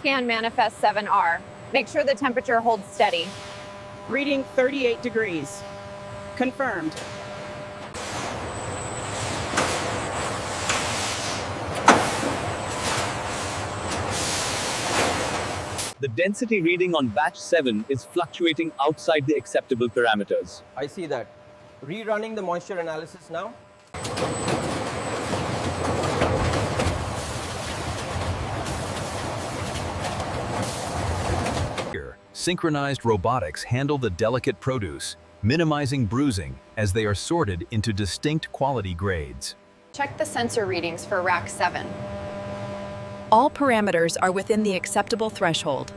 scan manifest 7R. Make sure the temperature holds steady. Reading 38 degrees. Confirmed. The density reading on batch 7 is fluctuating outside the acceptable parameters. I see that. Rerunning the moisture analysis now. Here, synchronized robotics handle the delicate produce, minimizing bruising as they are sorted into distinct quality grades. Check the sensor readings for rack 7. All parameters are within the acceptable threshold.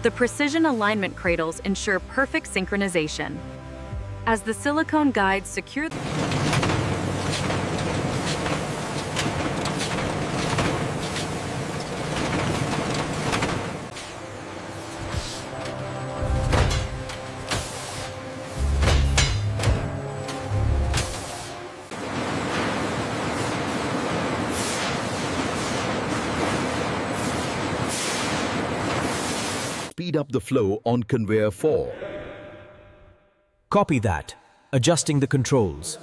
The precision alignment cradles ensure perfect synchronization. As the silicone guides secure speed up the flow on conveyor 4. Copy that. Adjusting the controls.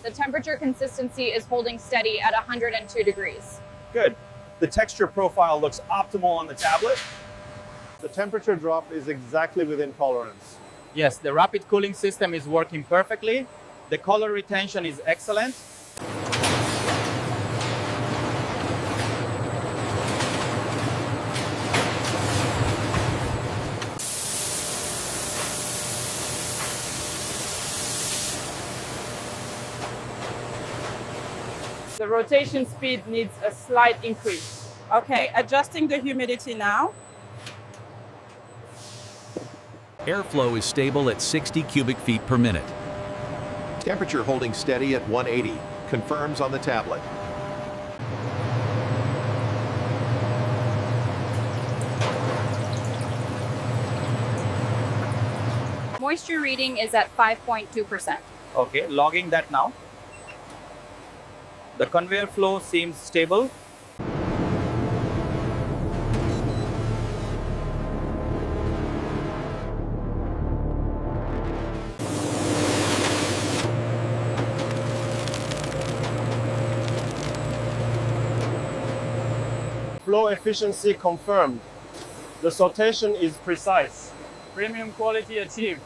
The temperature consistency is holding steady at 102 degrees. Good. The texture profile looks optimal on the tablet. The temperature drop is exactly within tolerance. Yes, the rapid cooling system is working perfectly. The color retention is excellent. The rotation speed needs a slight increase. Okay, adjusting the humidity now. Airflow is stable at 60 cubic feet per minute. Temperature holding steady at 180. Confirms on the tablet. Moisture reading is at 5.2%. Okay, logging that now. The conveyor flow seems stable. Flow efficiency confirmed. The sortation is precise. Premium quality achieved.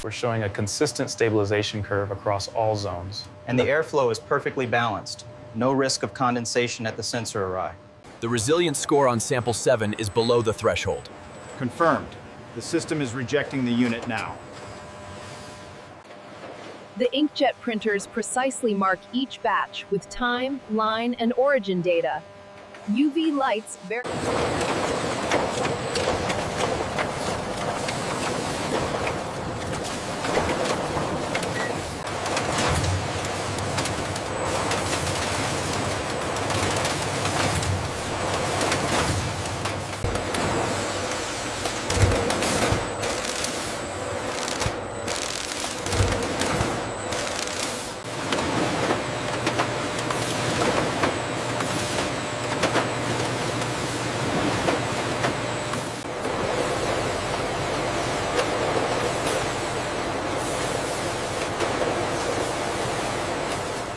We're showing a consistent stabilization curve across all zones. And the airflow is perfectly balanced. No risk of condensation at the sensor array. The resilience score on sample 7 is below the threshold. Confirmed. The system is rejecting the unit now. The inkjet printers precisely mark each batch with time, line, and origin data. UV lights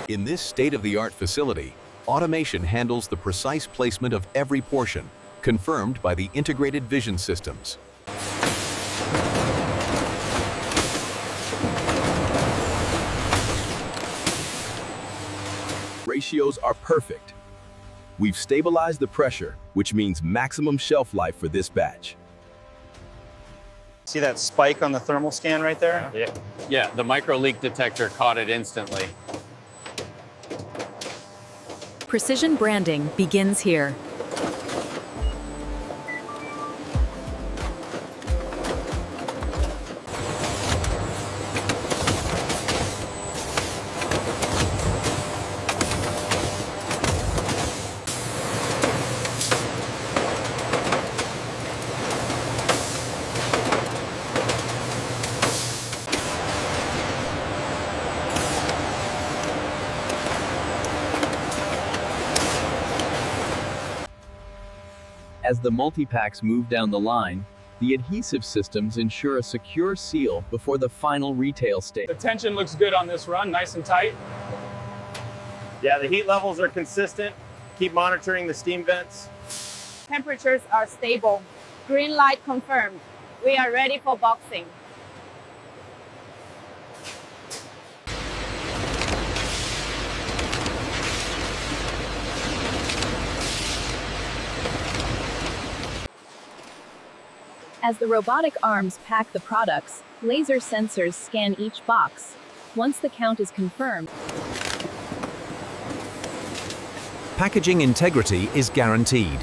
In this state-of-the-art facility, automation handles the precise placement of every portion, confirmed by the integrated vision systems. Ratios are perfect. We've stabilized the pressure, which means maximum shelf life for this batch. See that spike on the thermal scan right there? Yeah, the micro leak detector caught it instantly. Precision branding begins here. As the multi-packs move down the line, the adhesive systems ensure a secure seal before the final retail stage. The tension looks good on this run, nice and tight. Yeah, the heat levels are consistent. Keep monitoring the steam vents. Temperatures are stable. Green light confirmed. We are ready for boxing. As the robotic arms pack the products, laser sensors scan each box. Once the count is confirmed, Packaging integrity is guaranteed.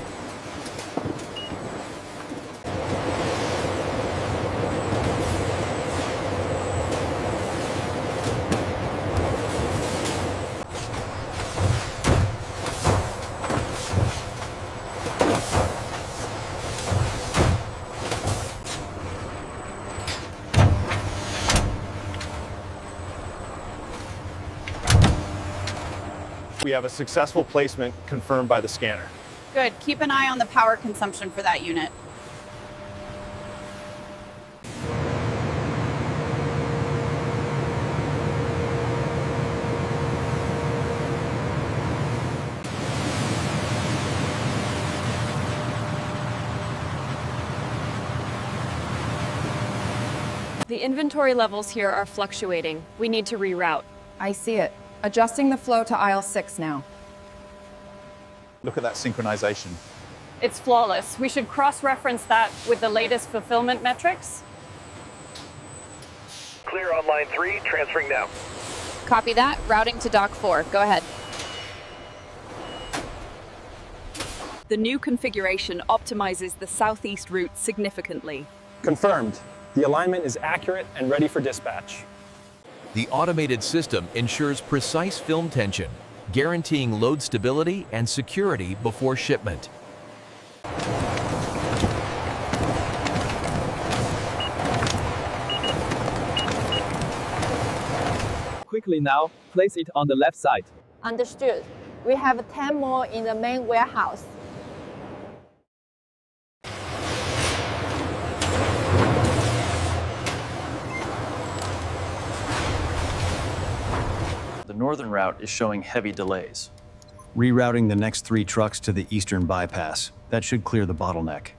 We have a successful placement confirmed by the scanner. Good. Keep an eye on the power consumption for that unit. The inventory levels here are fluctuating. We need to reroute. I see it. Adjusting the flow to aisle 6 now. Look at that synchronization. It's flawless. We should cross-reference that with the latest fulfillment metrics. Clear on line 3, transferring now. Copy that. Routing to dock 4. Go ahead. The new configuration optimizes the southeast route significantly. Confirmed. The alignment is accurate and ready for dispatch. The automated system ensures precise film tension, guaranteeing load stability and security before shipment. Quickly now, place it on the left side. Understood. We have 10 more in the main warehouse. The northern route is showing heavy delays. Rerouting the next 3 trucks to the eastern bypass. That should clear the bottleneck.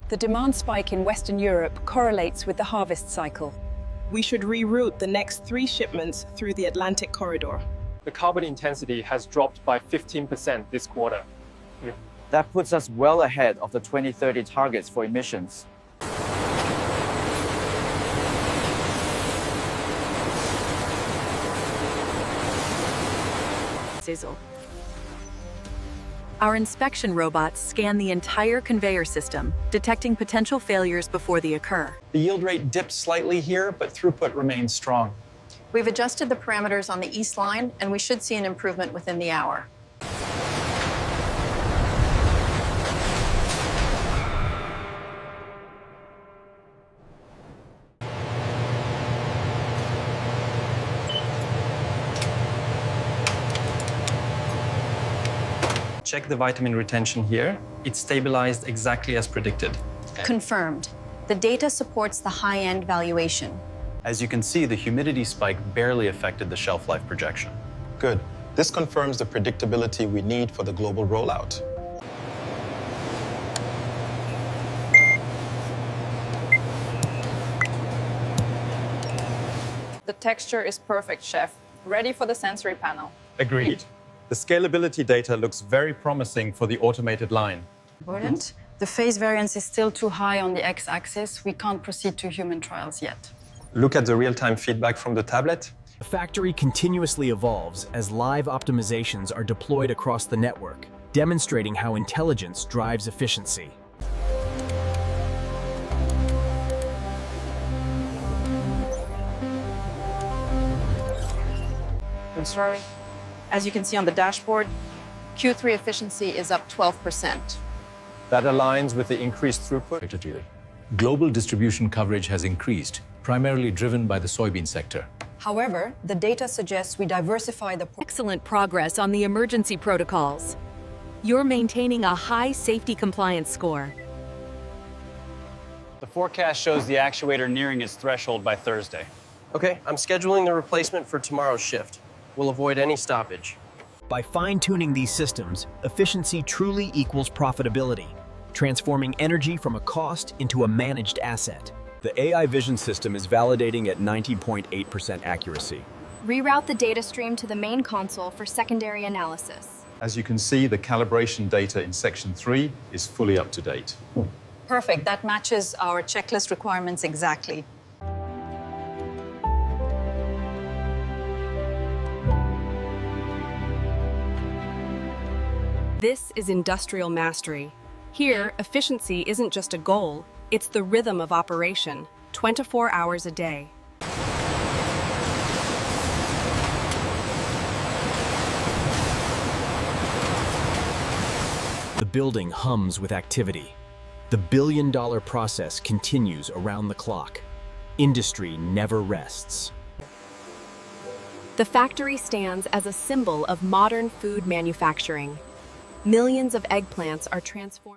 The demand spike in Western Europe correlates with the harvest cycle. We should reroute the next 3 shipments through the Atlantic corridor. The carbon intensity has dropped by 15% this quarter. That puts us well ahead of the 2030 targets for emissions. Sizzle. Our inspection robots scan the entire conveyor system, detecting potential failures before they occur. The yield rate dipped slightly here, but throughput remains strong. We've adjusted the parameters on the east line, and we should see an improvement within the hour. Check the vitamin retention here. It's stabilized exactly as predicted. Confirmed. The data supports the high-end valuation. As you can see, the humidity spike barely affected the shelf life projection. Good. This confirms the predictability we need for the global rollout. The texture is perfect, chef. Ready for the sensory panel. Agreed. The scalability data looks very promising for the automated line. Important. The phase variance is still too high on the x-axis. We can't proceed to human trials yet. Look at the real-time feedback from the tablet. The factory continuously evolves as live optimizations are deployed across the network, demonstrating how intelligence drives efficiency. I'm sorry. As you can see on the dashboard, Q3 efficiency is up 12%. That aligns with the increased throughput. Global distribution coverage has increased, primarily driven by the soybean sector. However, the data suggests we diversify the... Excellent progress on the emergency protocols. You're maintaining a high safety compliance score. The forecast shows the actuator nearing its threshold by Thursday. Okay, I'm scheduling the replacement for tomorrow's shift. We'll avoid any stoppage. By fine-tuning these systems, efficiency truly equals profitability, transforming energy from a cost into a managed asset. The AI vision system is validating at 90.8% accuracy. Reroute the data stream to the main console for secondary analysis. As you can see, the calibration data in Section 3 is fully up to date. Perfect. That matches our checklist requirements exactly. This is industrial mastery. Here, efficiency isn't just a goal, it's the rhythm of operation, 24 hours a day. The building hums with activity. The billion-dollar process continues around the clock. Industry never rests. The factory stands as a symbol of modern food manufacturing. Millions of eggplants are transformed.